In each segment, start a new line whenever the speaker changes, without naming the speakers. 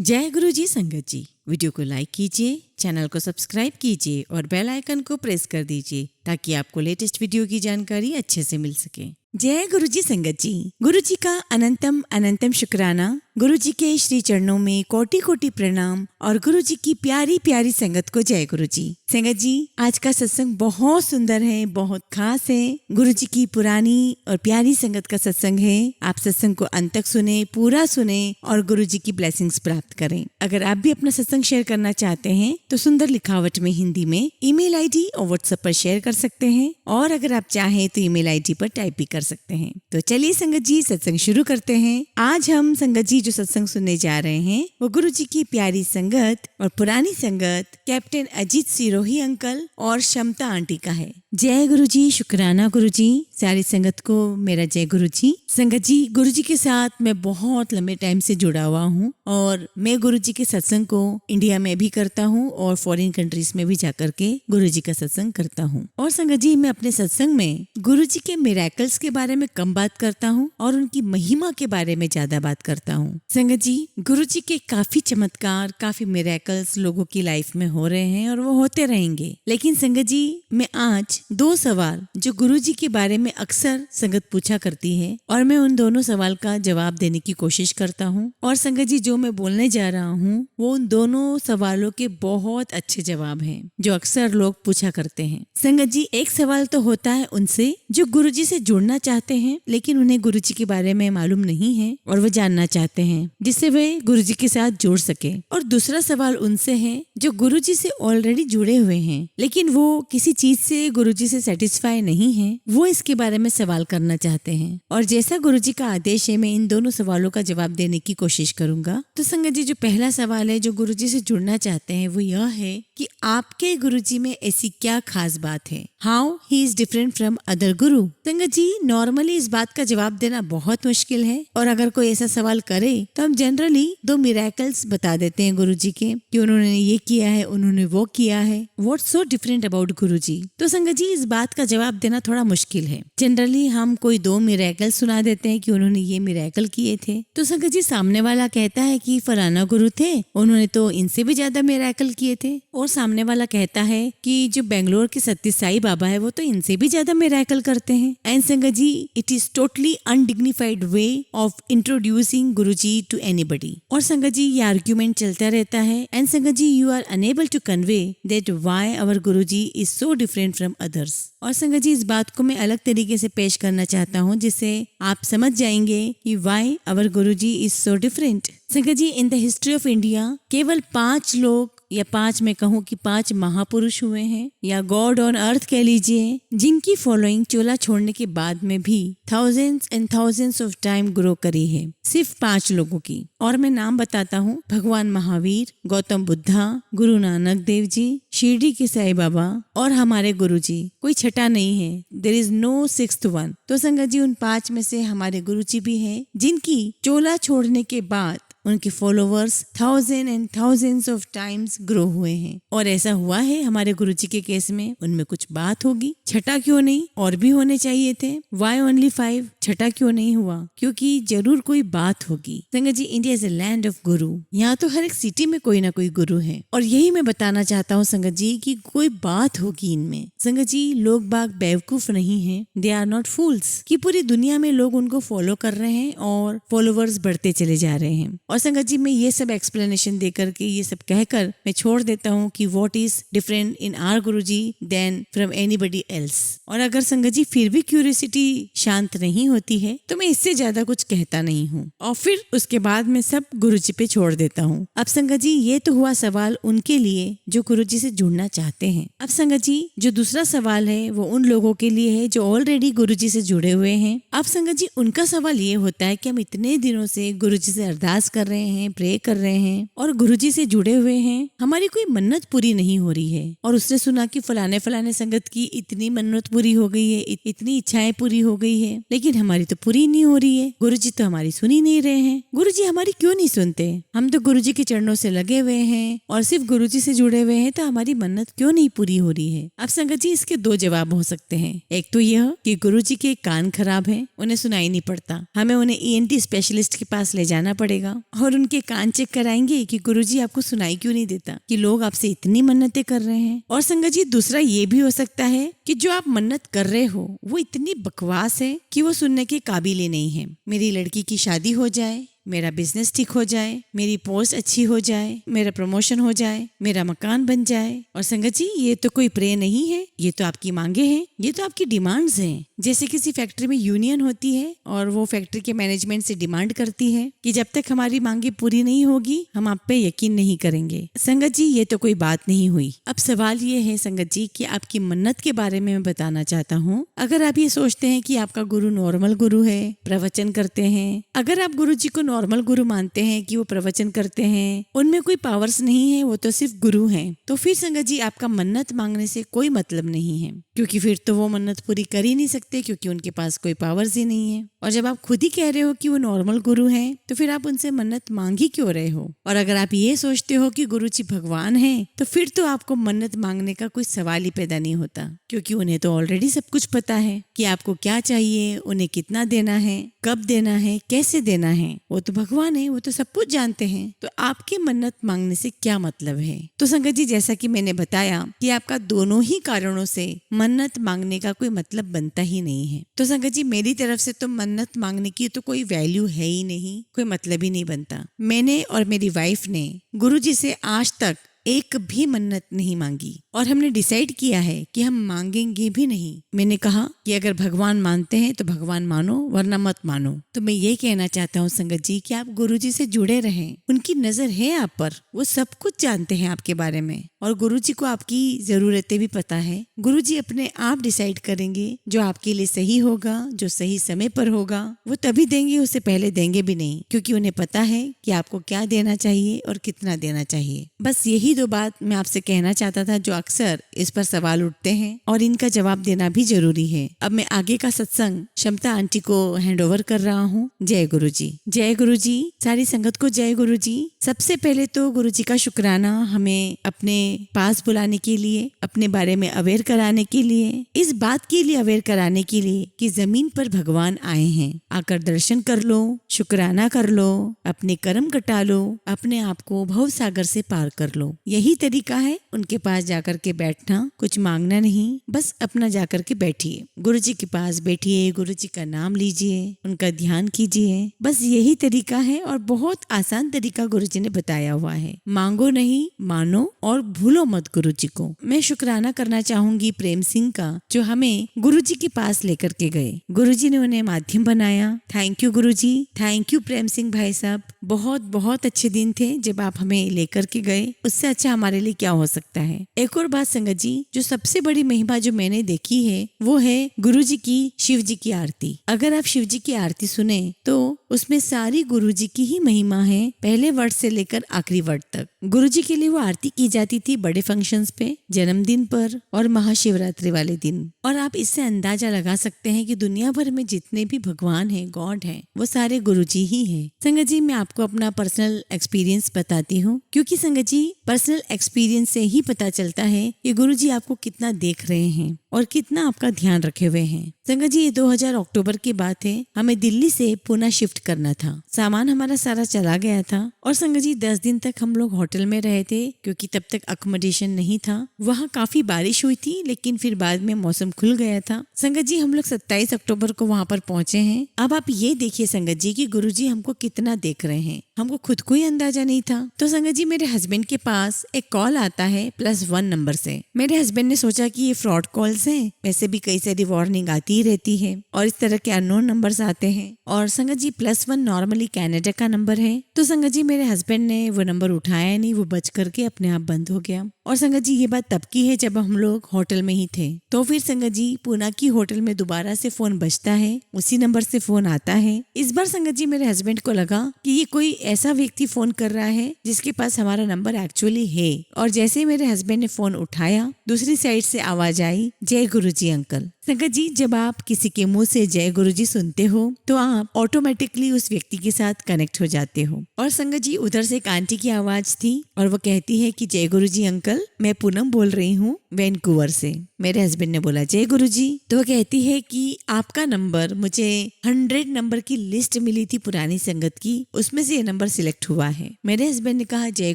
जय गुरु जी संगत जी। वीडियो को लाइक कीजिए, चैनल को सब्सक्राइब कीजिए और बेल आइकन को प्रेस कर दीजिए ताकि आपको लेटेस्ट वीडियो की जानकारी अच्छे से मिल सके। जय गुरु जी संगत जी। गुरु जी का अनंतम अनंतम शुक्राना। गुरु जी के श्री चरणों में कोटि कोटि प्रणाम और गुरु जी की प्यारी प्यारी संगत को जय गुरु जी। संगत जी, आज का सत्संग बहुत सुंदर है, बहुत खास है। गुरु जी की पुरानी और प्यारी संगत का सत्संग है। आप सत्संग को अंत तक सुने, पूरा सुने और गुरु जी की ब्लेसिंग्स प्राप्त करें। अगर आप भी अपना सत्संग शेयर करना चाहते हैं तो सुंदर लिखावट में हिंदी में ईमेल आईडी और व्हाट्सएप पर शेयर कर सकते हैं, और अगर आप चाहें तो ईमेल आईडी पर टाइप भी कर सकते हैं। तो चलिए संगत जी, सत्संग शुरू करते हैं। आज हम संगत जी जो सत्संग सुनने जा रहे हैं वो गुरु जी की प्यारी संगत और पुरानी संगत कैप्टन अजीत सिरोही अंकल और क्षमता आंटी का है। जय गुरु जी, शुक्राना गुरु जी। सारी संगत को मेरा जय गुरु जी। संगत जी, गुरु जी के साथ मैं बहुत लंबे टाइम से जुड़ा हुआ हूँ और मैं गुरु जी के सत्संग को इंडिया में भी करता हूँ और फॉरेन कंट्रीज में भी जाकर के गुरु जी का सत्संग करता हूँ। और संगत जी, मैं अपने सत्संग में गुरु जी के मिरेकल्स के बारे में कम बात करता हूँ और उनकी महिमा के बारे में ज्यादा बात करता हूँ। संगत जी, गुरु जी के काफी चमत्कार, काफी मिरेकल्स लोगों की लाइफ में हो रहे हैं और वो होते रहेंगे। लेकिन संगत जी, मैं आज दो सवाल जो गुरु जी के बारे में अक्सर संगत पूछा करती है और मैं उन दोनों सवाल का जवाब देने की कोशिश करता हूँ। और संगत जी, जो मैं बोलने जा रहा हूँ वो उन दोनों सवालों के बहुत अच्छे जवाब हैं जो अक्सर लोग पूछा करते हैं। संगत जी, एक सवाल तो होता है उनसे जो गुरु जी से जुड़ना चाहते हैं लेकिन उन्हें गुरु जी के बारे में मालूम नहीं है और वो जानना चाहते हैं जिससे वे गुरु जी के साथ जुड़ सके। और दूसरा सवाल उनसे है जो गुरु जी से ऑलरेडी जुड़े हुए हैं लेकिन वो किसी चीज से गुरु जी से सेटिस्फाई नहीं है, वो इसके बारे में सवाल करना चाहते हैं। और जैसा गुरु जी का आदेश है, मैं इन दोनों सवालों का जवाब देने की कोशिश करूंगा। तो संगत जी, जो पहला सवाल है जो गुरु जी से जुड़ना चाहते हैं वो यह है कि आपके गुरु जी में ऐसी क्या खास बात है, how he is different from other गुरु। संगत जी, नॉर्मली इस बात का जवाब देना बहुत मुश्किल है और अगर कोई ऐसा सवाल करे तो हम जनरली दो मिरेकल्स बता देते हैं गुरु जी के कि उन्होंने ये किया है, उन्होंने वो किया है। व्हाट्स सो डिफरेंट अबाउट गुरु जी। तो संगत जी, इस बात का जवाब देना थोड़ा मुश्किल है। जनरली हम कोई दो मिरेकल सुना देते हैं कि उन्होंने ये मिरेकल किए थे, तो संगत जी सामने वाला कहता है कि फलाना गुरु थे, उन्होंने तो इनसे भी ज्यादा मिरेकल किए थे। और सामने वाला कहता है कि जो बेंगलोर के सत्य साई बाबा है वो तो इनसे भी ज्यादा मिरेकल करते हैं। And sangat ji, it is totally undignified way of introducing Guru ji to anybody. और संगत जी, ये आर्ग्यूमेंट चलता रहता है and sangat ji, you are unable to convey that why our Guru ji is so different from others. और संगत जी, इस बात को मैं अलग तरीके से पेश करना चाहता हूँ जिससे आप समझ जाएंगे कि why our Guru ji is so different. Sangat ji, in the history of India केवल 5 लोग या 5 मैं कहूँ कि 5 महापुरुष हुए हैं या गॉड ऑन अर्थ कह लीजिए जिनकी फॉलोइंग चोला छोड़ने के बाद में भी thousands and thousands of time grow करी है, सिर्फ 5 लोगों की। और मैं नाम बताता हूँ, भगवान महावीर, गौतम बुद्धा, गुरु नानक देव जी, शिरडी के साई बाबा और हमारे गुरु जी। कोई छठा नहीं है, there is no sixth one. तो संगत जी, उन 5 में से हमारे गुरु जी भी हैं जिनकी चोला छोड़ने के बाद उनके followers thousand and thousands of times grow हुए हैं। और ऐसा हुआ है हमारे गुरु जी के केस में, उनमें कुछ बात होगी। छठा क्यों नहीं, और भी होने चाहिए थे। Why only 5? छठा क्यों नहीं हुआ? क्योंकि जरूर कोई बात होगी। Sangat ji, India is a land of guru. यहाँ तो हर एक सिटी में कोई ना कोई गुरु है और यही मैं बताना चाहता हूँ संगत जी कि कोई बात होगी इनमें। संगत जी, लोग बाग बेवकूफ नहीं है, दे आर नॉट फूल्स कि पूरी दुनिया में लोग उनको फॉलो कर रहे हैं और फॉलोवर्स बढ़ते चले जा रहे हैं। और संगत जी, मैं ये सब एक्सप्लेनेशन देकर के ये सब कहकर मैं छोड़ देता हूँ कि what is different in our Guru ji then from anybody else. और अगर संगत जी फिर भी क्यूरियोसिटी शांत नहीं होती है तो मैं इससे ज्यादा कुछ कहता नहीं हूँ और फिर उसके बाद मैं सब गुरु जी पे छोड़ देता हूँ। अब संगत जी, ये तो हुआ सवाल उनके लिए जो गुरु जी से जुड़ना चाहते हैं। अब संगत जी, जो दूसरा सवाल है वो उन लोगों के लिए है जो ऑलरेडी गुरु जी से जुड़े हुए हैं। अब संगत जी, उनका सवाल ये होता है कि हम इतने दिनों से गुरु जी से अरदास कर रहे हैं, प्रे कर रहे हैं और गुरु जी से जुड़े हुए हैं, हमारी कोई मन्नत पूरी नहीं हो रही है। और उसने सुना कि फलाने फलाने संगत की इतनी मन्नत पूरी हो गई है, इतनी इच्छाएं पूरी हो गई है, लेकिन हमारी तो पूरी नहीं हो रही है। गुरु जी तो हमारी सुन ही नहीं रहे हैं। गुरु जी हमारी क्यों नहीं सुनते? हम तो गुरु जी के चरणों से लगे हुए हैं और सिर्फ गुरु जी से जुड़े हुए हैं, तो हमारी मन्नत क्यों नहीं पूरी हो रही है? अब संगत जी, इसके 2 जवाब हो सकते हैं। एक तो यह कि गुरु जी के कान खराब हैं, उन्हें सुनाई नहीं पड़ता, हमें उन्हें ENT स्पेशलिस्ट के पास ले जाना पड़ेगा। और उनके कान चेक कराएंगे कि गुरुजी आपको सुनाई क्यों नहीं देता, कि लोग आपसे इतनी मन्नतें कर रहे हैं। और संगत जी दूसरा ये भी हो सकता है कि जो आप मन्नत कर रहे हो वो इतनी बकवास है कि वो सुनने के काबिल ही नहीं है। मेरी लड़की की शादी हो जाए, मेरा बिजनेस ठीक हो जाए, मेरी पोस्ट अच्छी हो जाए, मेरा प्रमोशन हो जाए, मेरा मकान बन जाए। और संगत जी ये तो कोई प्रे नहीं है, ये तो आपकी मांगे हैं, ये तो आपकी डिमांड्स हैं। जैसे किसी फैक्ट्री में यूनियन होती है और वो फैक्ट्री के मैनेजमेंट से डिमांड करती है कि जब तक हमारी मांगे पूरी नहीं होगी हम आप पे यकीन नहीं करेंगे। संगत जी ये तो कोई बात नहीं हुई। अब सवाल ये है संगत जी कि आपकी मन्नत के बारे में मैं बताना चाहता हूँ। अगर आप ये सोचते हैं कि आपका गुरु नॉर्मल गुरु है, प्रवचन करते हैं, अगर आप गुरु जी को नॉर्मल गुरु मानते हैं कि वो प्रवचन करते हैं, उनमें कोई पावर्स नहीं है, वो तो सिर्फ गुरु हैं, तो फिर संगत जी आपका मन्नत मांगने से कोई मतलब नहीं है, क्योंकि फिर तो वो मन्नत पूरी कर ही नहीं सकते, क्योंकि उनके पास कोई पावर्स ही नहीं है। और जब आप खुद ही कह रहे हो कि वो नॉर्मल गुरु हैं, तो फिर आप उनसे मन्नत मांग ही क्यों रहे हो? और अगर आप ये सोचते हो कि गुरु जी भगवान हैं, तो फिर तो आपको मन्नत मांगने का कोई सवाल ही पैदा नहीं होता, क्योंकि उन्हें तो ऑलरेडी सब कुछ पता है कि आपको क्या चाहिए, उन्हें कितना देना है, कब देना है, कैसे देना है। वो तो भगवान है, वो तो सब कुछ जानते हैं। तो आपके मन्नत मांगने से क्या मतलब है? तो संगत जी जैसा कि मैंने बताया कि आपका दोनों ही कारणों से मन्नत मांगने का कोई मतलब बनता ही नहीं है। तो संगत जी मेरी तरफ से तो मन्नत मांगने की तो कोई वैल्यू है ही नहीं, कोई मतलब ही नहीं बनता। मैंने और मेरी वाइफ ने गुरु जी से आज तक एक भी मन्नत नहीं मांगी और हमने डिसाइड किया है कि हम मांगेंगे भी नहीं। मैंने कहा कि अगर भगवान मानते हैं तो भगवान मानो, वरना मत मानो। तो मैं ये कहना चाहता हूँ संगत जी कि आप गुरुजी से जुड़े रहें, उनकी नजर है आप पर, वो सब कुछ जानते हैं आपके बारे में और गुरुजी को आपकी जरूरतें भी पता है। गुरुजी अपने आप डिसाइड करेंगे जो आपके लिए सही होगा, जो सही समय पर होगा, वो तभी देंगे, उससे पहले देंगे भी नहीं, क्योंकि उन्हें पता है कि आपको क्या देना चाहिए और कितना देना चाहिए। बस यही दो बात मैं आपसे कहना चाहता था जो अक्सर इस पर सवाल उठते हैं और इनका जवाब देना भी जरूरी है। अब मैं आगे का सत्संग क्षमता आंटी को हैंड ओवर कर रहा हूँ। जय गुरु जी, जय गुरु जी, सारी संगत को जय गुरु जी। सबसे पहले तो गुरु जी का शुक्राना हमें अपने पास बुलाने के लिए, अपने बारे में अवेयर कराने के लिए, इस बात के लिए अवेयर कराने के लिए कि जमीन पर भगवान आए हैं। आकर दर्शन कर लो, शुक्राना कर लो, अपने कर्म कटा लो, अपने आप को भव सागर से पार कर लो। यही तरीका है उनके पास जाकर के बैठना, कुछ मांगना नहीं, बस अपना जाकर के बैठिए, गुरु जी के पास बैठिए, गुरु जी का नाम लीजिए, उनका ध्यान कीजिए। बस यही तरीका है और बहुत आसान तरीका गुरु जी ने बताया हुआ है। मांगो नहीं, मानो और भूलो मत गुरु जी को। मैं शुक्राना करना चाहूंगी प्रेम सिंह का, जो हमें गुरु जी के पास लेकर के गए। गुरु जी ने उन्हें माध्यम बनाया। Thank you Guru ji, thank you Prem Singh भाई साहब। बहुत बहुत अच्छे दिन थे जब आप हमें लेकर के गए, उससे अच्छा हमारे लिए क्या हो सकता है। एक और बात संगत जी, जो सबसे बड़ी महिमा जो मैंने देखी है वो है गुरु जी की शिव जी की आरती। अगर आप शिव जी की आरती सुने तो उसमें सारी गुरु जी की ही महिमा है, पहले वर्ड से लेकर आखिरी वर्ड तक। गुरु जी के लिए वो आरती की जाती थी बड़े फंक्शंस पे, जन्मदिन पर और महाशिवरात्रि वाले दिन। और आप इससे अंदाजा लगा सकते हैं कि दुनिया भर में जितने भी भगवान हैं, गॉड हैं, वो सारे गुरु जी ही हैं। संगत जी मैं आपको अपना पर्सनल एक्सपीरियंस बताती हूँ, क्योंकि संगत जी पर्सनल एक्सपीरियंस से ही पता चलता है कि गुरु जी आपको कितना देख रहे हैं और कितना आपका ध्यान रखे हुए हैं। संगत जी ये 2000 अक्टूबर की बात है, हमें दिल्ली से पुणे शिफ्ट करना था। सामान हमारा सारा चला गया था और संगत जी 10 दिन तक हम लोग होटल में रहे थे, क्योंकि तब तक अकोमोडेशन नहीं था। वहाँ काफी बारिश हुई थी, लेकिन फिर बाद में मौसम खुल गया था। संगत जी हम लोग 27 अक्टूबर को वहाँ पर पहुंचे हैं। अब आप ये देखिए संगत जी कि गुरु जी हमको कितना देख रहे हैं, हमको खुद को ही अंदाजा नहीं था। तो संगत जी मेरे हस्बैंड के पास एक कॉल आता है +1 नंबर से। मेरे हस्बैंड ने सोचा कि ये फ्रॉड कॉल्स हैं, वैसे भी कई सारी वार्निंग आती ही रहती है और इस तरह के अननोन नंबर्स आते हैं। और संगत जी +1 नॉर्मली कनाडा का नंबर है। तो संगत जी मेरे हस्बैंड ने वो नंबर उठाया नहीं, वो बज करके अपने आप बंद हो गया। और संगत जी ये बात तब की है जब हम लोग होटल में ही थे। तो फिर संगत जी पुणे की होटल में दोबारा से फोन बजता है, उसी नंबर से फोन आता है। इस बार संगत जी मेरे हस्बैंड को लगा कि ये कोई ऐसा व्यक्ति फोन कर रहा है जिसके पास हमारा नंबर एक्चुअली है। और जैसे ही मेरे हस्बैंड ने फोन उठाया, दूसरी साइड से आवाज आई, जय गुरुजी अंकल। संगत जी जब आप किसी के मुंह से जय गुरुजी सुनते हो तो आप ऑटोमेटिकली उस व्यक्ति के साथ कनेक्ट हो जाते हो। और संगत जी उधर से एक आंटी की आवाज थी और वो कहती है कि जय गुरुजी अंकल, मैं पूनम बोल रही हूँ, वैंकूवर से। मेरे हस्बैंड ने बोला जय गुरुजी। तो वो कहती है कि आपका नंबर, मुझे 100 नंबर की लिस्ट मिली थी पुरानी संगत की, उसमें से ये नंबर सिलेक्ट हुआ है। मेरे हस्बैंड ने कहा जय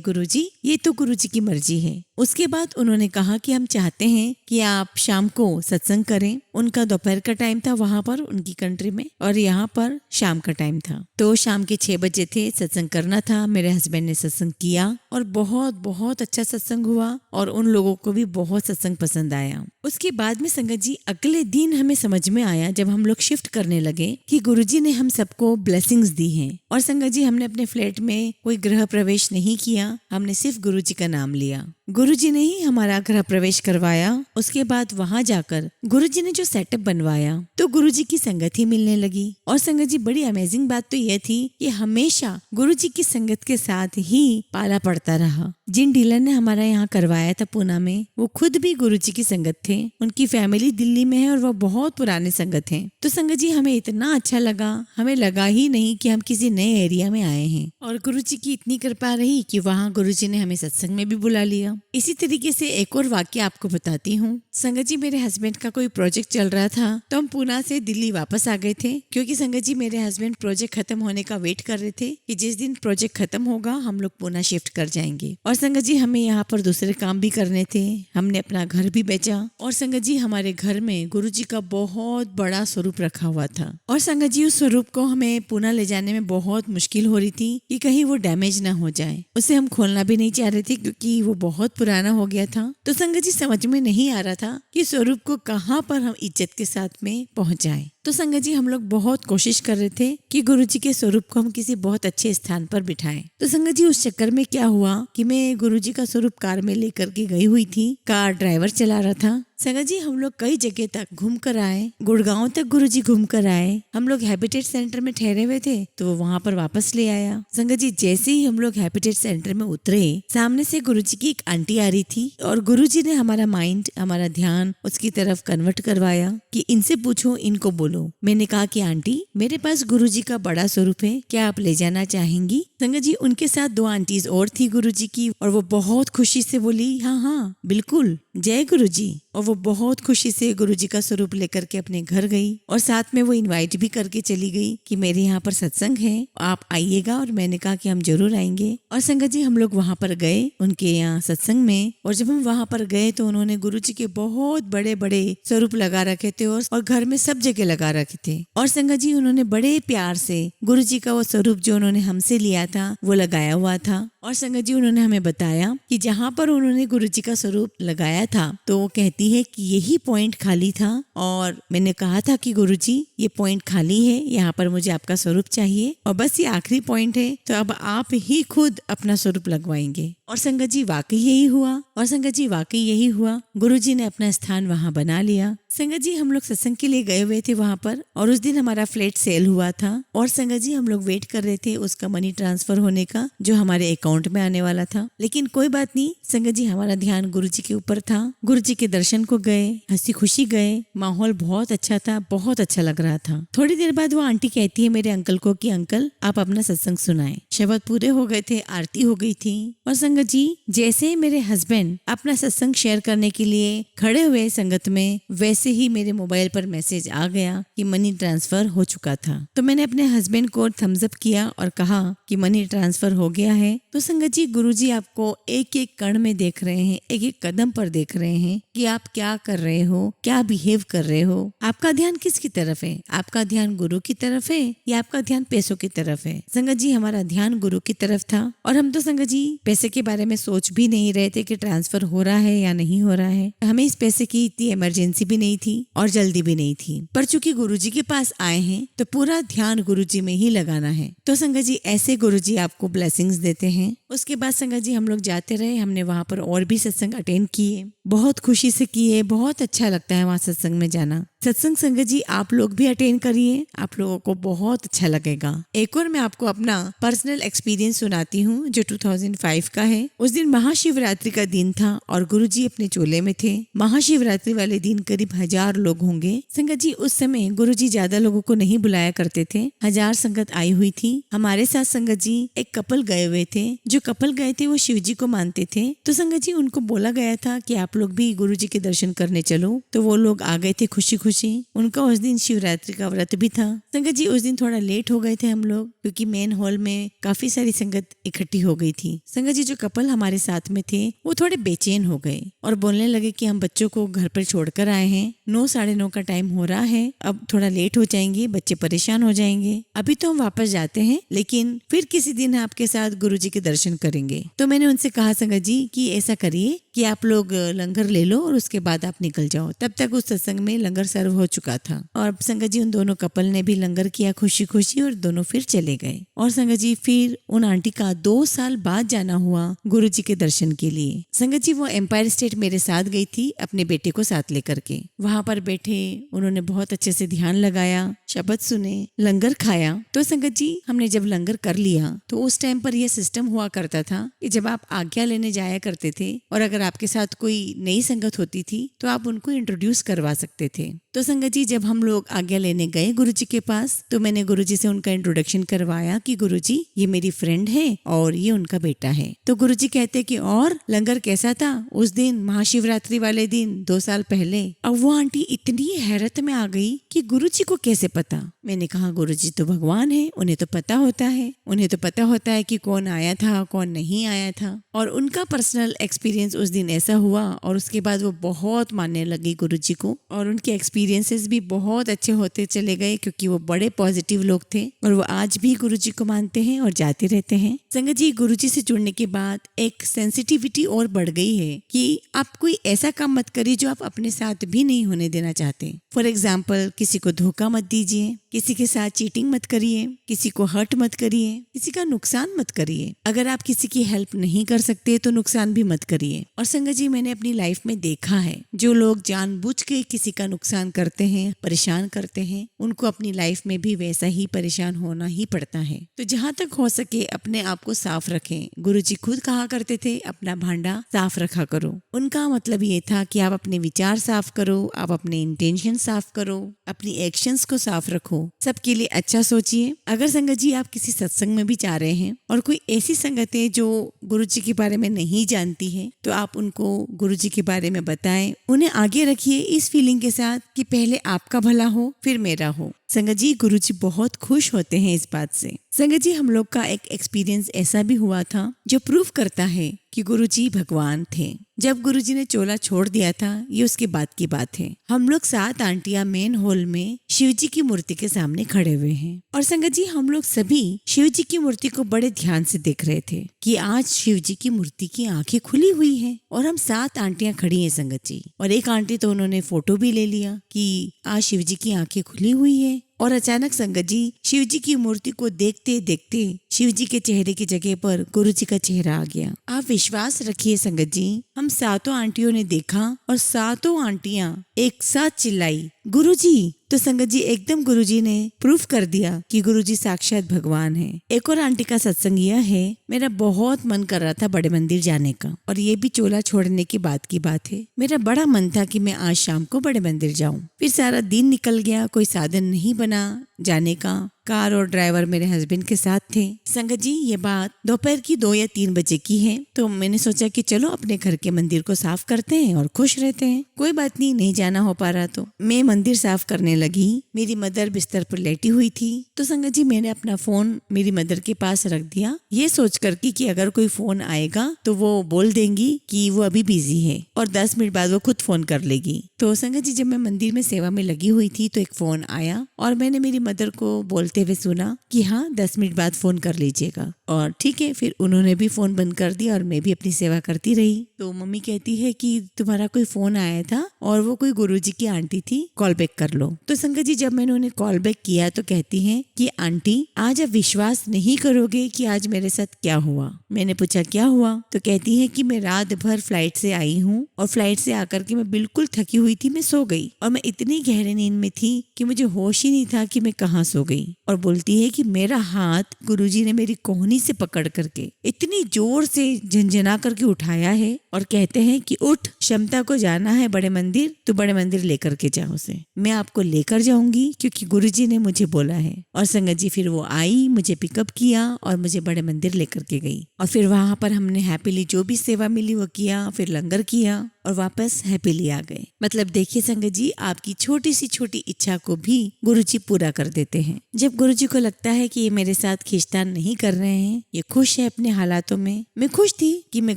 गुरुजी, ये तो गुरुजी की मर्जी है। उसके बाद उन्होंने कहा कि हम चाहते हैं कि आप शाम को सत्संग करें। उनका दोपहर का टाइम था वहां पर उनकी कंट्री में, और यहाँ पर शाम का टाइम था। तो शाम के 6 बजे थे, सत्संग करना था। मेरे हस्बैंड ने सत्संग किया और बहुत बहुत अच्छा सत्संग हुआ और उन लोगों को भी बहुत सत्संग पसंद आया। उसके बाद में संगत जी अगले दिन हमें समझ में आया, जब हम लोग शिफ्ट करने लगे, कि गुरुजी ने हम सबको ब्लेसिंग्स दी हैं। और संगत जी हमने अपने फ्लैट में कोई गृह प्रवेश नहीं किया, हमने सिर्फ गुरुजी का नाम लिया। गुरुजी ने ही हमारा गृह प्रवेश करवाया। उसके बाद वहां जाकर गुरुजी ने जो सेटअप बनवाया तो गुरुजी की संगत ही मिलने लगी। और संगत जी बड़ी अमेजिंग बात तो यह थी कि हमेशा गुरुजी की संगत के साथ ही पाला पड़ता रहा। जिन डीलर ने हमारा यहाँ करवाया था पूना में, वो खुद भी गुरुजी की संगत थे। उनकी फैमिली दिल्ली में है और वो बहुत पुराने संगत हैं। तो संगत जी हमें इतना अच्छा लगा, हमें लगा ही नहीं कि हम किसी नए एरिया में आए हैं। और गुरुजी की इतनी कृपा रही कि वहाँ गुरुजी ने हमें सत्संग में भी बुला लिया। इसी तरीके से एक और वाक्य आपको बताती हूँ। संगत जी मेरे हस्बैंड का कोई प्रोजेक्ट चल रहा था, तो हम पूना से दिल्ली वापस आ गए थे, क्योंकि संगत जी मेरे हस्बैंड प्रोजेक्ट खत्म होने का वेट कर रहे थे कि जिस दिन प्रोजेक्ट खत्म होगा हम लोग पूना शिफ्ट कर जाएंगे। और संगत जी हमें यहाँ पर दूसरे काम भी करने थे, हमने अपना घर भी बेचा। और संगत जी हमारे घर में गुरुजी का बहुत बड़ा स्वरूप रखा हुआ था, और संगत जी उस स्वरूप को हमें पूना ले जाने में बहुत मुश्किल हो रही थी कि कहीं वो डैमेज ना हो जाए। उसे हम खोलना भी नहीं चाह रहे थे क्योंकि वो बहुत पुराना हो गया था। तो संगत जी समझ में नहीं आ रहा था कि स्वरूप को कहाँ पर हम इज्जत के साथ में पहुंचाएं। तो संगत जी हम लोग बहुत कोशिश कर रहे थे कि गुरुजी के स्वरूप को हम किसी बहुत अच्छे स्थान पर बिठाएं। तो संगत जी उस चक्कर में क्या हुआ कि मैं गुरुजी का स्वरूप कार में लेकर के गई हुई थी, कार ड्राइवर चला रहा था। संगत जी हम लोग कई जगह तक घूम कर आए, गुड़गांव तक गुरुजी घूम कर आए। हम लोग हैबिटेट सेंटर में ठहरे हुए थे तो वहाँ पर वापस ले आया। संगत जी जैसे ही हम लोग हैबिटेट सेंटर में उतरे, सामने से गुरुजी की एक आंटी आ रही थी और गुरुजी ने हमारा माइंड, हमारा ध्यान उसकी तरफ कन्वर्ट करवाया कि इनसे पूछो, इनको बोलो। मैंने कहा कि आंटी मेरे पास गुरुजी का बड़ा स्वरूप है, क्या आप ले जाना चाहेंगी? संगत जी उनके साथ 2 आंटीज और थी गुरुजी की, और वो बहुत खुशी से बोली हाँ हाँ बिल्कुल, जय गुरुजी। और वो बहुत खुशी से गुरुजी का स्वरूप लेकर के अपने घर गई, और साथ में वो इनवाइट भी करके चली गई कि मेरे यहाँ पर सत्संग है, आप आइएगा। और मैंने कहा कि हम जरूर आएंगे। और संगत जी हम लोग वहाँ पर गए उनके यहाँ सत्संग में, और जब हम वहाँ पर गए तो उन्होंने गुरुजी के बहुत बड़े बड़े स्वरूप लगा रखे थे और घर में सब जगह लगा रखे थे। और संगत जी उन्होंने बड़े प्यार से गुरुजी का वो स्वरूप जो उन्होंने हमसे लिया था वो लगाया हुआ था। और संगत जी उन्होंने हमें बताया कि जहाँ पर उन्होंने गुरुजी का स्वरूप लगाया था तो वो कहती है कि यही पॉइंट खाली था, और मैंने कहा था कि गुरुजी ये पॉइंट खाली है, यहाँ पर मुझे आपका स्वरूप चाहिए और बस ये आखिरी पॉइंट है, तो अब आप ही खुद अपना स्वरूप लगवाएंगे। और संगत जी वाकई यही हुआ, और संगत जी वाकई यही हुआ। गुरुजी ने अपना स्थान वहाँ बना लिया। संगत जी हम लोग सत्संग के लिए गए हुए थे वहाँ पर, और उस दिन हमारा फ्लैट सेल हुआ था। और संगत जी हम लोग वेट कर रहे थे उसका मनी ट्रांसफर होने का, जो हमारे अकाउंट में आने वाला था। लेकिन कोई बात नहीं, संगत जी हमारा ध्यान गुरुजी के ऊपर था। गुरुजी के दर्शन को गए, हंसी खुशी गए, माहौल बहुत अच्छा था, बहुत अच्छा लग रहा था। थोड़ी देर बाद वो आंटी कहती है मेरे अंकल को कि अंकल आप अपना सत्संग सुनाएं। शब्द पूरे हो गए थे, आरती हो गई थी। और संगत जी जैसे मेरे हस्बैंड अपना सत्संग शेयर करने के लिए खड़े हुए संगत में, वैसे ही मेरे मोबाइल पर मैसेज आ गया कि मनी ट्रांसफर हो चुका था। तो मैंने अपने हस्बैंड को थम्स अप किया और कहा कि मनी ट्रांसफर हो गया है। तो संगत जी गुरुजी आपको एक एक कण में देख रहे हैं, एक एक कदम पर देख रहे हैं कि आप क्या कर रहे हो, क्या बिहेव कर रहे हो। आपका ध्यान किसकी तरफ है? आपका ध्यान गुरु की तरफ है या आपका ध्यान पैसों की तरफ है? संगत जी हमारा ध्यान गुरु की तरफ था, और हम तो संगत जी पैसे के बारे में सोच भी नहीं रहे थे कि ट्रांसफर हो रहा है या नहीं हो रहा है। हमें इस पैसे की इतनी इमरजेंसी भी नहीं थी और जल्दी भी नहीं थी, पर चूंकि गुरुजी के पास आए हैं तो पूरा ध्यान गुरुजी में ही लगाना है। तो संगत जी ऐसे गुरुजी आपको ब्लेसिंग्स देते हैं। उसके बाद संगत जी हम लोग जाते रहे, हमने वहाँ पर और भी सत्संग अटेंड किए, बहुत खुशी से किए, बहुत अच्छा लगता है वहाँ सत्संग में जाना। सत्संग संगत जी आप लोग भी अटेंड करिए, आप लोगों को बहुत अच्छा लगेगा। एक और मैं आपको अपना पर्सनल एक्सपीरियंस सुनाती हूँ जो 2005 का है। उस दिन महाशिवरात्रि का दिन था और गुरुजी अपने चोले में थे। महाशिवरात्रि वाले दिन करीब 1000 लोग होंगे। संगत जी उस समय गुरुजी ज्यादा लोगों को नहीं बुलाया करते थे। 1000 संगत आई हुई थी। हमारे साथ संगत जी एक कपल गए हुए थे। जो कपल गए थे वो शिव जी को मानते थे। तो संगत जी उनको बोला गया था कि आप लोग भी गुरुजी के दर्शन करने चलो। तो वो लोग आ गए थे खुशी खुशी। उनका उस दिन शिवरात्रि का व्रत भी था। संगत जी उस दिन थोड़ा लेट हो गए थे हम लोग, क्योंकि मेन हॉल में काफी सारी संगत इकट्ठी हो गई थी। संगत जी जो कपल हमारे साथ में थे वो थोड़े बेचैन हो गए और बोलने लगे कि हम बच्चों को घर पर छोड़कर आए हैं, 9 साढ़े 9 का टाइम हो रहा है, अब थोड़ा लेट हो जाएंगे, बच्चे परेशान हो जाएंगे। अभी तो हम वापस जाते हैं, लेकिन फिर किसी दिन आपके साथ गुरुजी के दर्शन करेंगे। तो मैंने उनसे कहा संगत जी कि ऐसा करिए कि आप लोग लंगर ले लो और उसके बाद आप निकल जाओ। तब तक उस सत्संग में लंगर सर्व हो चुका था और संगत जी उन दोनों कपल ने भी लंगर किया खुशी खुशी और दोनों फिर चले गए। और संगत जी फिर उन आंटी का 2 साल बाद जाना हुआ गुरुजी के दर्शन के लिए। संगत जी वो एम्पायर स्टेट मेरे साथ गई थी अपने बेटे को साथ लेकर के। वहां पर बैठे उन्होंने बहुत अच्छे से ध्यान लगाया, शब्द सुने, लंगर खाया। तो संगत जी हमने जब लंगर कर लिया तो उस टाइम पर यह सिस्टम हुआ करता था कि जब आप आज्ञा लेने जाया करते थे और अगर आपके साथ कोई नई संगत होती थी तो आप उनको इंट्रोड्यूस करवा सकते थे। तो संगत जी जब हम लोग आज्ञा लेने गए गुरुजी के पास तो मैंने गुरुजी से उनका इंट्रोडक्शन करवाया कि गुरुजी ये मेरी फ्रेंड है और ये उनका बेटा है। तो गुरुजी कहते कि और लंगर कैसा था उस दिन महाशिवरात्रि वाले दिन 2 साल पहले। अब वो आंटी इतनी हैरत में आ गई कि गुरुजी को कैसे पता। मैंने कहा गुरुजी तो भगवान है, उन्हें तो पता होता है, उन्हें तो पता होता है कि कौन आया था कौन नहीं आया था। और उनका पर्सनल एक्सपीरियंस उस दिन ऐसा हुआ और उसके बाद वो बहुत मानने लगी गुरुजी को और उनके एक्सपीरियंसेस भी बहुत अच्छे होते चले गए, क्योंकि वो बड़े पॉजिटिव लोग थे और वो आज भी गुरुजी को मानते हैं और जाते रहते हैं। संगत जी गुरुजी से जुड़ने के बाद एक सेंसिटिविटी और बढ़ गई है कि आप कोई ऐसा काम मत करिए जो आप अपने साथ भी नहीं होने देना चाहते। फॉर एग्जाम्पल किसी को धोखा मत दीजिए, किसी के साथ चीटिंग मत करिए, किसी को हर्ट मत करिए, किसी का नुकसान मत करिए। अगर आप किसी की हेल्प नहीं कर सकते तो नुकसान भी मत करिए। और संगत जी मैंने अपनी लाइफ में देखा है जो लोग जानबूझ के किसी का नुकसान करते हैं, परेशान करते हैं, उनको अपनी लाइफ में भी वैसा ही परेशान होना ही पड़ता है। तो जहाँ तक हो सके अपने आप को साफ रखें। गुरुजी खुद कहा करते थे अपना भांडा साफ रखा करो। उनका मतलब ये था कि आप अपने विचार साफ करो, आप अपने इंटेंशन साफ करो, अपनी एक्शंस को साफ रखो, सबके लिए अच्छा सोचिए। अगर संगत जी आप किसी सत्संग में भी जा रहे हैं और कोई ऐसी संगत है जो गुरुजी के बारे में नहीं जानती है तो आप उनको गुरुजी के बारे में बताएं, उन्हें आगे रखिए इस फीलिंग के साथ कि पहले आपका भला हो फिर मेरा हो। संगत जी गुरुजी बहुत खुश होते हैं इस बात से। संगत जी हम लोग का एक एक्सपीरियंस ऐसा भी हुआ था जो प्रूव करता है कि गुरुजी भगवान थे। जब गुरुजी ने चोला छोड़ दिया था ये उसके बाद की बात है। हम लोग 7 आंटियां मेन हॉल में शिवजी की मूर्ति के सामने खड़े हुए हैं और संगत जी हम लोग सभी शिवजी की मूर्ति को बड़े ध्यान से देख रहे थे कि आज शिवजी की मूर्ति की आंखें खुली हुई है और हम 7 आंटियां खड़ी हैं संगत जी। और एक आंटी तो उन्होंने फोटो भी ले लिया कि आज शिवजी की आंखें खुली हुई है। और अचानक संगत जी शिवजी की मूर्ति को देखते देखते शिवजी के चेहरे की जगह पर गुरुजी का चेहरा आ गया। आप विश्वास रखिए संगत जी हम 7 आंटियों ने देखा और 7 आंटियां एक साथ चिल्लाई गुरुजी। तो संगत जी एकदम गुरुजी ने प्रूफ कर दिया कि गुरुजी साक्षात भगवान है। एक और आंटी का सत्संग यह है, मेरा बहुत मन कर रहा था बड़े मंदिर जाने का और ये भी चोला छोड़ने के बाद की बात है। मेरा बड़ा मन था कि मैं आज शाम को बड़े मंदिर जाऊं। फिर सारा दिन निकल गया, कोई साधन नहीं बना जाने का। कार और ड्राइवर मेरे हस्बैंड के साथ थे। संगत जी ये बात दोपहर की 2 या 3 बजे की है। तो मैंने सोचा कि चलो अपने घर के मंदिर को साफ करते हैं और खुश रहते हैं। कोई बात नहीं जाना हो पा रहा तो मैं मंदिर साफ करने लगी। मेरी मदर बिस्तर पर लेटी हुई थी। तो संगत जी मैंने अपना फोन मेरी मदर के पास रख दिया, ये सोच कर कि अगर कोई फोन आएगा तो वो बोल देंगी कि वो अभी बिजी है और 10 मिनट बाद वो खुद फोन कर लेगी। तो संगत जी जब मैं मंदिर में सेवा में लगी हुई थी तो एक फोन आया और मैंने मेरी मदर को बोलते हुए सुना कि हाँ 10 मिनट बाद फोन कर लीजिएगा। और ठीक है, फिर उन्होंने भी फोन बंद कर दिया और मैं भी अपनी सेवा करती रही। तो मम्मी कहती है कि तुम्हारा कोई फोन आया था और वो कोई गुरुजी की आंटी थी, कॉल बैक कर लो। तो संगत जी जब मैंने उन्हें कॉल बैक किया तो कहती हैं कि आंटी आज आप विश्वास नहीं करोगे कि आज मेरे साथ क्या हुआ। मैंने पूछा क्या हुआ? तो कहती है कि मैं रात भर फ्लाइट से आई हूँ और फ्लाइट से आकर के मैं बिल्कुल थकी हुई थी, मैं सो गई और मैं इतनी गहरे नींद में थी कि मुझे होश ही नहीं था कि मैं कहाँ सो गई। और बोलती है कि मेरा हाथ गुरुजी ने मेरी कोहनी से पकड़ करके इतनी जोर से झंझना करके उठाया है और कहते हैं कि उठ, क्षमता को जाना है बड़े मंदिर, तो बड़े मंदिर लेकर के जाओ उसे, मैं आपको लेकर जाऊंगी क्योंकि गुरुजी ने मुझे बोला है। और संगत जी फिर वो आई, मुझे पिकअप किया और मुझे बड़े मंदिर लेकर के गई और फिर वहां पर हमने हैप्पीली जो भी सेवा मिली वो किया, फिर लंगर किया और वापस हैप्पीली आ गए। मतलब देखिए संगत जी, आपकी छोटी सी छोटी इच्छा को भी गुरुजी पूरा कर देते हैं। जब गुरुजी को लगता है कि ये मेरे साथ खींचतान नहीं कर रहे हैं, ये खुश है अपने हालातों में। मैं खुश थी कि मैं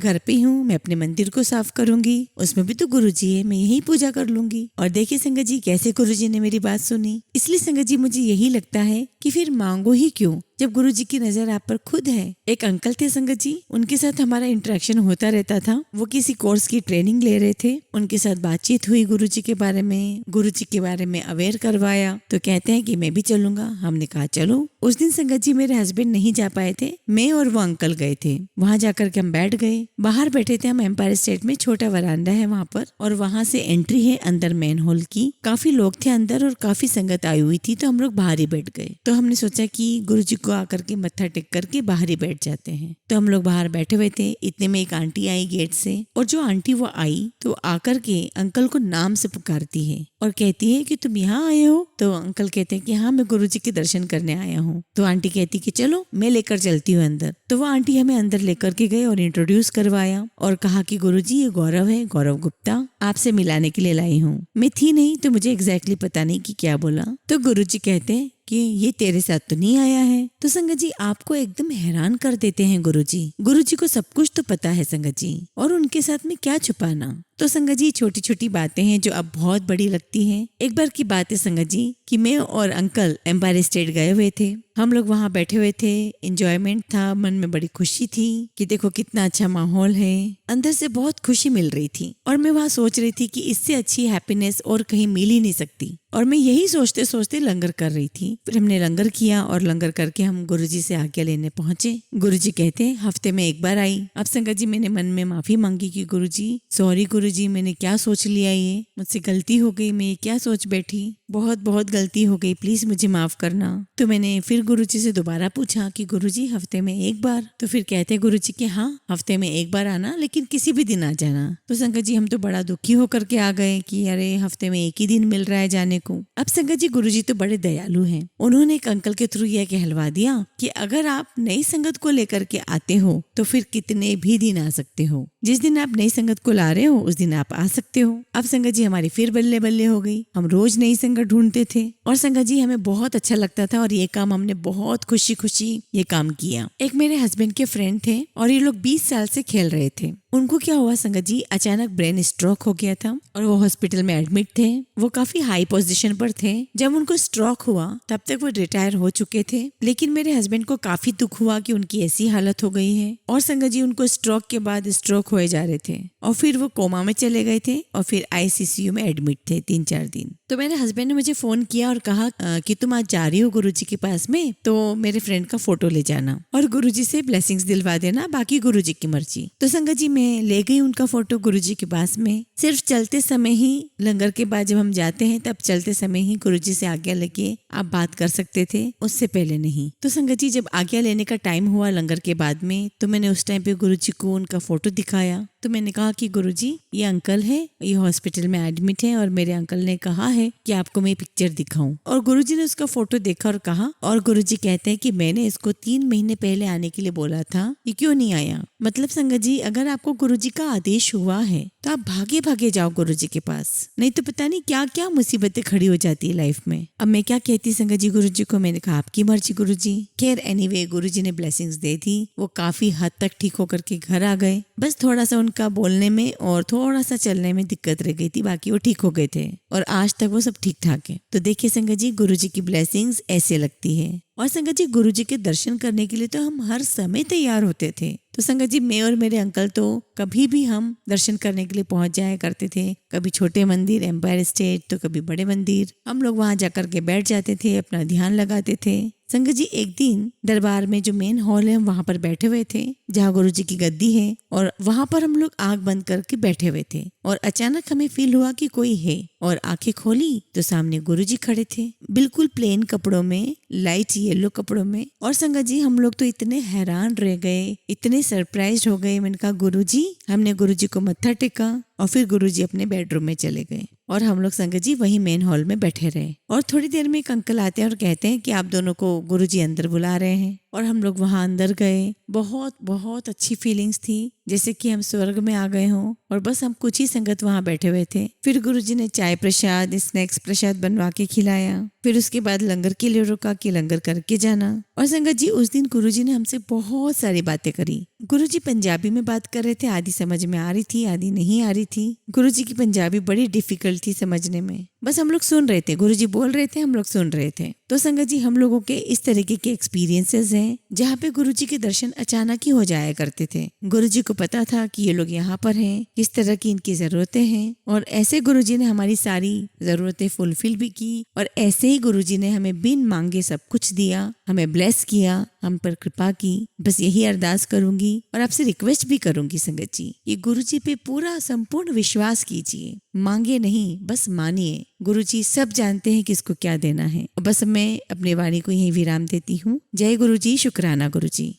घर पे हूँ, मैं अपने मंदिर को साफ करूंगी, उसमें भी तो गुरुजी है, मैं यही पूजा कर लूंगी। और देखिए संगत जी कैसे गुरुजी ने मेरी बात सुनी। इसलिए संगत जी मुझे यही लगता है कि फिर मांगो ही क्यों जब गुरुजी की नजर आप पर खुद है। एक अंकल थे संगत जी, उनके साथ हमारा इंटरेक्शन होता रहता था। वो किसी कोर्स की ट्रेनिंग ले रहे थे, उनके साथ बातचीत हुई गुरुजी के बारे में, गुरुजी के बारे में अवेयर करवाया। तो कहते हैं कि मैं भी चलूंगा। हमने कहा चलो। उस दिन संगत जी मेरे हस्बैंड नहीं जा पाए थे, मैं और वो अंकल गए थे। वहां जाकर के हम बैठ गए, बाहर बैठे थे हम एम्पायर स्टेट में, छोटा वरांडा है वहां पर और वहां से एंट्री है अंदर मेन हॉल की। काफी लोग थे अंदर और काफी संगत आई हुई थी, तो हम लोग बाहर ही बैठ गए। तो हमने सोचा कि गुरुजी को आकर के मत्था टेक करके बाहर ही बैठ जाते हैं। तो हम लोग बाहर बैठे हुए थे, इतने में एक आंटी आई गेट से और जो आंटी वो आई तो आकर के अंकल को नाम से पुकारती है और कहती है कि तुम यहाँ आए हो? तो अंकल कहते हैं कि हाँ मैं गुरुजी के दर्शन करने आया हूँ। तो आंटी कहती कि चलो मैं लेकर चलती हूँ अंदर। तो वो आंटी हमें अंदर लेकर के गए और इंट्रोड्यूस करवाया और कहा कि गुरुजी ये गौरव है, गौरव गुप्ता, आपसे मिलाने के लिए लाई हूँ। मैं थी नहीं तो मुझे एग्जैक्टली पता नहीं कि क्या बोला। तो गुरुजी कहते हैं कि ये तेरे साथ तो नहीं आया है। तो संगत जी आपको एकदम हैरान कर देते हैं गुरुजी। गुरुजी को सब कुछ तो पता है संगत जी, और उनके साथ में क्या छुपाना। तो संगत जी छोटी छोटी बातें हैं जो अब बहुत बड़ी लगती हैं। एक बार की बात है संगत जी कि मैं और अंकल एम्पायर स्टेट गए हुए थे। हम लोग वहाँ बैठे हुए थे, एंजॉयमेंट था, मन में बड़ी खुशी थी कि देखो कितना अच्छा माहौल है, अंदर से बहुत खुशी मिल रही थी। और मैं वहाँ सोच रही थी कि इससे अच्छी हैप्पीनेस और कहीं मिल ही नहीं सकती। और मैं यही सोचते सोचते लंगर कर रही थी। फिर हमने लंगर किया और लंगर करके हम गुरुजी से आज्ञा लेने पहुंचे। गुरुजी कहते हैं हफ्ते में एक बार आई। अब संगत जी मैंने मन में माफी मांगी कि गुरुजी सॉरी गुरुजी, मैंने क्या सोच लिया, ये मुझसे गलती हो गई, मैं ये क्या सोच बैठी, बहुत बहुत गलती हो गई, प्लीज मुझे माफ करना। तो मैंने फिर गुरुजी से दोबारा पूछा कि गुरुजी हफ्ते में एक बार? तो फिर कहते गुरुजी कि हाँ हफ्ते में एक बार आना, लेकिन किसी भी दिन आ जाना। तो संगत जी हम तो बड़ा दुखी होकर के आ गए कि अरे हफ्ते में एक ही दिन मिल रहा है जाने को। अब संगत जी गुरुजी तो बड़े दयालु हैं। उन्होंने एक अंकल के थ्रू यह कहलवा दिया कि अगर आप नई संगत को लेकर के आते हो तो फिर कितने भी दिन आ सकते हो, जिस दिन आप नई संगत को ला रहे हो उस दिन आप आ सकते हो। अब संगत जी हमारी फिर बल्ले बल्ले हो गई। हम रोज नई संगत ढूंढते थे और संगत जी हमें बहुत अच्छा लगता था और ये काम हमने बहुत खुशी खुशी ये काम किया। एक मेरे हस्बैंड के फ्रेंड थे और ये लोग 20 साल से खेल रहे थे। उनको क्या हुआ संगत जी, अचानक ब्रेन स्ट्रोक हो गया था और वो हॉस्पिटल में एडमिट थे। वो काफी हाई पोजीशन पर थे। जब उनको स्ट्रोक हुआ तब तक वो रिटायर हो चुके थे, लेकिन मेरे हस्बैंड को काफी दुख हुआ कि उनकी ऐसी हालत हो गई है। और संगत जी उनको स्ट्रोक के बाद स्ट्रोक होए जा रहे थे और फिर वो कोमा में चले गए थे और फिर आईसीसीयू में एडमिट थे 3-4 दिन। तो मेरे हस्बैंड ने मुझे फोन किया और कहा कि तुम आज जा रही हो गुरुजी के पास में, तो मेरे फ्रेंड का फोटो ले जाना और गुरुजी से ब्लेसिंग्स दिलवा देना, बाकी गुरुजी की मर्जी। तो संगत जी मैं ले गई उनका फोटो गुरुजी के पास में। सिर्फ चलते समय ही, लंगर के बाद जब हम जाते हैं तब चलते समय ही गुरुजी से आज्ञा लेके आप बात कर सकते थे, उससे पहले नहीं। तो संगत जी जब आज्ञा लेने का टाइम हुआ लंगर के बाद में, तो मैंने उस टाइम पे गुरुजी को उनका फोटो दिखाया। तो मैंने कहा कि गुरुजी ये अंकल है, ये हॉस्पिटल में एडमिट है और मेरे अंकल ने कहा है कि आपको मैं पिक्चर दिखाऊं। और गुरुजी ने उसका फोटो देखा और कहा, और गुरुजी कहते हैं कि मैंने इसको 3 महीने पहले आने के लिए बोला था, ये क्यों नहीं आया? मतलब संगत जी, अगर आपको गुरुजी का आदेश हुआ है तो आप भागे भागे जाओ गुरुजी के पास, नहीं तो पता नहीं क्या क्या मुसीबतें खड़ी हो जाती है लाइफ में। अब मैं क्या कहती संगत जी गुरुजी को, मैंने कहा आपकी मर्जी गुरुजी। खैर एनीवे गुरुजी ने ब्लेसिंग्स दे दी, वो काफी हद तक ठीक होकर के घर आ गए। बस थोड़ा सा उनका बोलने में और थोड़ा सा चलने में दिक्कत रह गई थी, बाकी वो ठीक हो गए थे और आज तक वो सब ठीक ठाक है। तो देखिए संगत जी, गुरुजी की ब्लेसिंग्स ऐसे लगती है। और संगत जी, गुरुजी के दर्शन करने के लिए तो हम हर समय तैयार होते थे। तो संगत जी, मैं और मेरे अंकल तो कभी भी हम दर्शन करने के लिए पहुंच जाया करते थे। कभी छोटे मंदिर एम्पायर स्टेट, तो कभी बड़े मंदिर। हम लोग वहां जाकर के बैठ जाते थे, अपना ध्यान लगाते थे। संगत जी, एक दिन दरबार में जो मेन हॉल है, हम वहां पर बैठे हुए थे जहाँ गुरुजी की गद्दी है, और वहां पर हम लोग आंख बंद करके बैठे हुए थे और अचानक हमें फील हुआ कि कोई है, और आंखें खोली तो सामने गुरुजी खड़े थे, बिल्कुल प्लेन कपड़ों में, लाइट येलो कपड़ों में। और संगत जी, हम लोग तो इतने हैरान रह गए, इतने सरप्राइज हो गए। मैंने कहा गुरुजी, हमने गुरुजी को मत्था टेका और फिर गुरुजी अपने बेडरूम में चले गए और हम लोग संगत जी वही मेन हॉल में बैठे रहे। और थोड़ी देर में एक अंकल आते हैं और कहते हैं कि आप दोनों को गुरुजी अंदर बुला रहे हैं। और हम लोग वहां अंदर गए। बहुत बहुत अच्छी फीलिंग्स थी, जैसे कि हम स्वर्ग में आ गए हों। और बस हम कुछ ही संगत वहां बैठे हुए थे। फिर गुरुजी ने चाय प्रसाद, स्नैक्स प्रसाद बनवा के खिलाया। फिर उसके बाद लंगर के लिए रुका कि लंगर करके जाना। और संगत जी, उस दिन गुरुजी ने हमसे बहुत सारी बातें करी। गुरुजी पंजाबी में बात कर रहे थे, आधी समझ में आ रही थी, आधी नहीं आ रही थी। गुरुजी की पंजाबी बड़ी डिफिकल्ट थी समझने में। बस हम लोग सुन रहे थे, गुरुजी बोल रहे थे, हम लोग सुन रहे थे। तो संगत जी, हम लोगों के इस तरीके के एक्सपीरियंसेस हैं जहाँ पे गुरुजी के दर्शन अचानक ही हो जाया करते थे। गुरुजी को पता था कि ये लोग यहाँ पर हैं, किस तरह की इनकी जरूरतें हैं, और ऐसे गुरुजी ने हमारी सारी जरूरतें फुलफिल भी की। और ऐसे ही गुरुजी ने हमें बिन मांगे सब कुछ दिया, हमें ब्लेस किया, हम पर कृपा की। बस यही अरदास करूंगी और आपसे रिक्वेस्ट भी करूंगी संगत जी, ये गुरुजी पे पूरा संपूर्ण विश्वास कीजिए, मांगे नहीं, बस मानिए। गुरुजी सब जानते हैं किसको क्या देना है। बस मैं अपनी वाणी को यही विराम देती हूँ। जय गुरुजी, शुक्राना गुरुजी।